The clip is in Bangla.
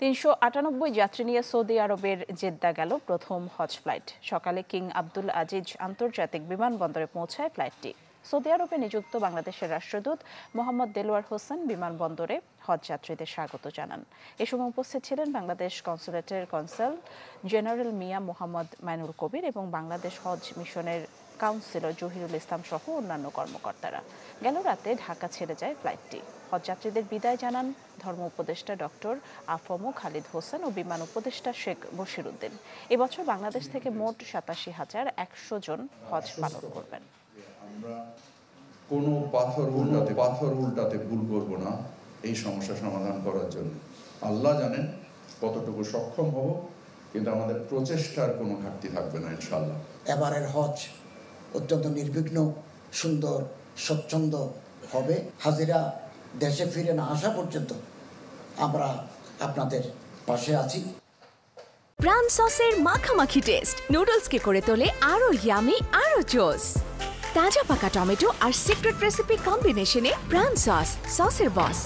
৩৯৮ যাত্রী নিয়ে সৌদি আরবের জেদ্দা গেল প্রথম হজ ফ্লাইট। সকালে কিং আব্দুল আজিজ আন্তর্জাতিক বিমানবন্দরে পৌঁছায় ফ্লাইটটি। সৌদি আরবে নিযুক্ত বাংলাদেশের রাষ্ট্রদূত মোহাম্মদ দেলোয়ার হোসেন বিমানবন্দরে হজ যাত্রীদের স্বাগত জানান। এ সময় উপস্থিত ছিলেন বাংলাদেশ কনসুলেটের কনসাল জেনারেল মিয়া মোহাম্মদ মাইনুল কবির এবং বাংলাদেশ হজ মিশনের কাউন্সিলর জহিরুল ইসলাম সহ অন্যান্য কর্মকর্তারা। গেল রাতে ঢাকা ছেড়ে যায় ফ্লাইটটি। হজযাত্রীদের বিদায় জানান ধর্ম উপদেষ্টা ডক্টর আফম খালিদ হোসেন ও বিমান উপদেষ্টা শেখ বশিরউদ্দিন। এবছর বাংলাদেশ থেকে মোট ৮৭,১০০ জন হজ পালন করবেন। আমরা কোনো পাথর উল্টাতে ভুল করব না এই সমস্যা সমাধান করার জন্য। আল্লাহ জানেন কতটুকু সক্ষম হব, কিন্তু আমাদের প্রচেষ্টার কোনো ঘাটতি থাকবে না ইনশাআল্লাহ। এবারের হজ অত্যন্ত নির্বিঘ্ন, সুন্দর, স্বচ্ছন্দ হবে। হাজিরা দেশে ফিরে না আসা পর্যন্ত আমরা আপনাদের পাশে আছি। প্রাণ সসের মাখামাখি টেস্ট নুডলসকে করে তোলে আরো ইয়ামি, আরো জোস। তাজা পাকা টমেটো আর সিক্রেট রেসিপি কম্বিনেশনে প্রাণ সসের বস।